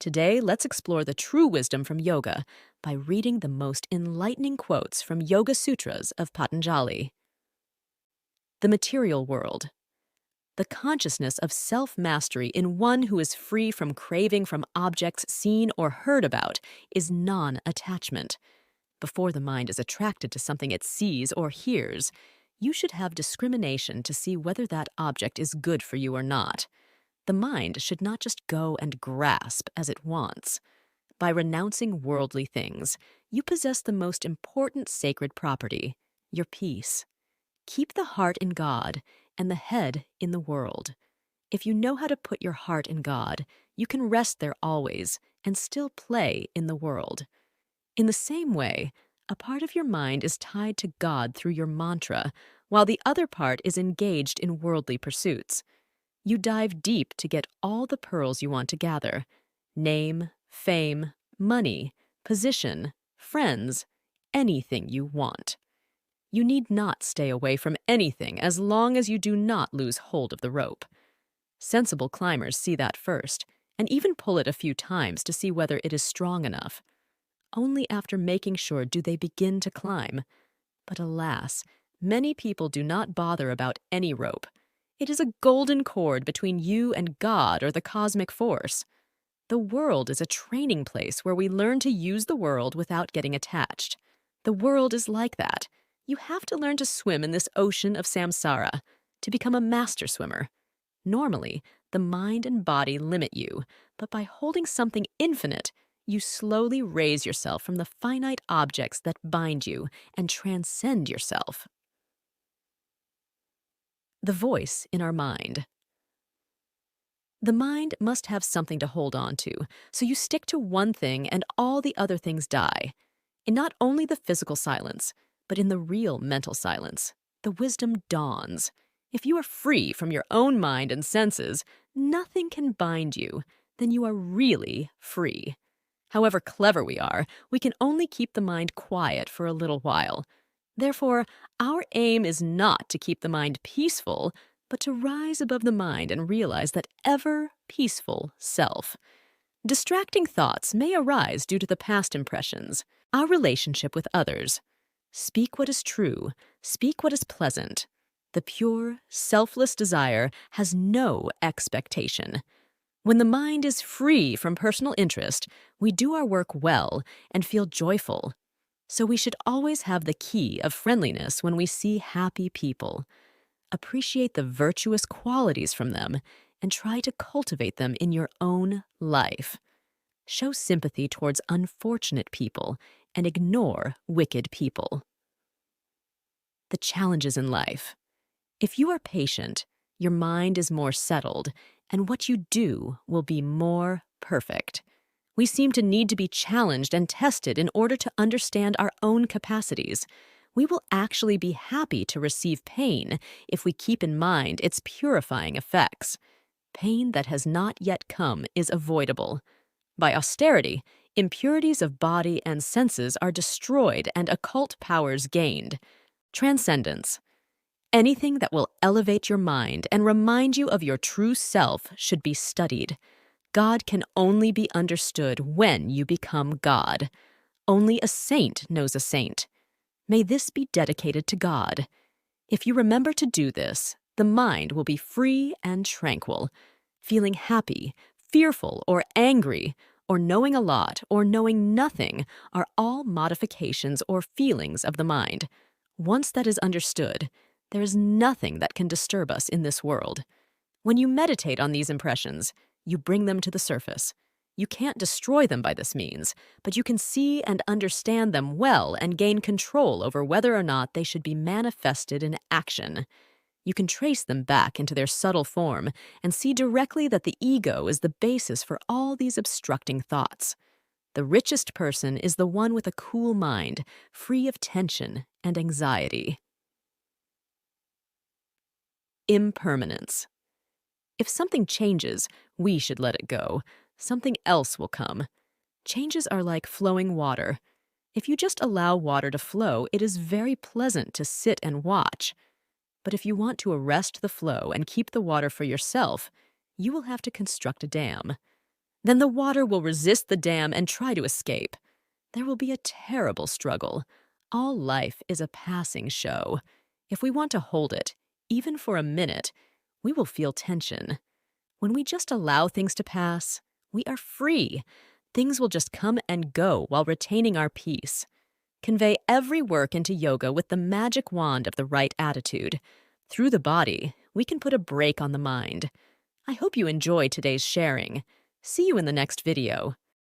Today, let's explore the true wisdom from yoga by reading the most enlightening quotes from Yoga Sutras of Patajali. The material world. The consciousness of self-mastery in one who is free from craving from objects seen or heard about is non-attachment. Before the mind is attracted to something it sees or hears, you should have discrimination to see whether that object is good for you or not. The mind should not just go and grasp as it wants. By renouncing worldly things, you possess the most important sacred property, your peace. Keep the heart in God and the head in the world. If you know how to put your heart in God, you can rest there always and still play in the world. In the same way, a part of your mind is tied to God through your mantra, while the other part is engaged in worldly pursuits. You dive deep to get all the pearls you want to gather: name, fame, money, position, friends, anything you want. You need not stay away from anything as long as you do not lose hold of the rope. Sensible climbers see that first, and even pull it a few times to see whether it is strong enough. Only after making sure do they begin to climb. But alas, many people do not bother about any rope. It is a golden cord between you and God or the cosmic force. The world is a training place where we learn to use the world without getting attached. The world is like that. You have to learn to swim in this ocean of samsara to become a master swimmer. Normally, the mind and body limit you, but by holding something infinite, you slowly raise yourself from the finite objects that bind you and transcend yourself. The voice in our mind. The mind must have something to hold on to, so you stick to one thing and all the other things die. In not only the physical silence, but in the real mental silence, the wisdom dawns. If you are free from your own mind and senses, nothing can bind you, then you are really free. However clever we are, we can only keep the mind quiet for a little while. Therefore, our aim is not to keep the mind peaceful, but to rise above the mind and realize that ever peaceful self. Distracting thoughts may arise due to the past impressions, our relationship with others. Speak what is true, speak what is pleasant. The pure, selfless desire has no expectation. When the mind is free from personal interest, we do our work well and feel joyful. So we should always have the key of friendliness when we see happy people. Appreciate the virtuous qualities from them and try to cultivate them in your own life. Show sympathy towards unfortunate people and ignore wicked people. The challenges in life. If you are patient, your mind is more settled, and what you do will be more perfect. We seem to need to be challenged and tested in order to understand our own capacities. We will actually be happy to receive pain if we keep in mind its purifying effects. Pain that has not yet come is avoidable. By austerity, impurities of body and senses are destroyed and occult powers gained. Transcendence. Anything that will elevate your mind and remind you of your true self should be studied. God can only be understood when you become God. Only a saint knows a saint. May this be dedicated to God. If you remember to do this, the mind will be free and tranquil. Feeling happy, fearful, or angry, or knowing a lot, or knowing nothing are all modifications or feelings of the mind. Once that is understood, there is nothing that can disturb us in this world. When you meditate on these impressions, you bring them to the surface. You can't destroy them by this means, but you can see and understand them well and gain control over whether or not they should be manifested in action. You can trace them back into their subtle form and see directly that the ego is the basis for all these obstructing thoughts. The richest person is the one with a cool mind, free of tension and anxiety. Impermanence. If something changes, we should let it go. Something else will come. Changes are like flowing water. If you just allow water to flow, it is very pleasant to sit and watch. But if you want to arrest the flow and keep the water for yourself, you will have to construct a dam. Then the water will resist the dam and try to escape. There will be a terrible struggle. All life is a passing show. If we want to hold it, even for a minute, we will feel tension. When we just allow things to pass, we are free. Things will just come and go while retaining our peace. Convey every work into yoga with the magic wand of the right attitude. Through the body, we can put a brake on the mind. I hope you enjoyed today's sharing. See you in the next video.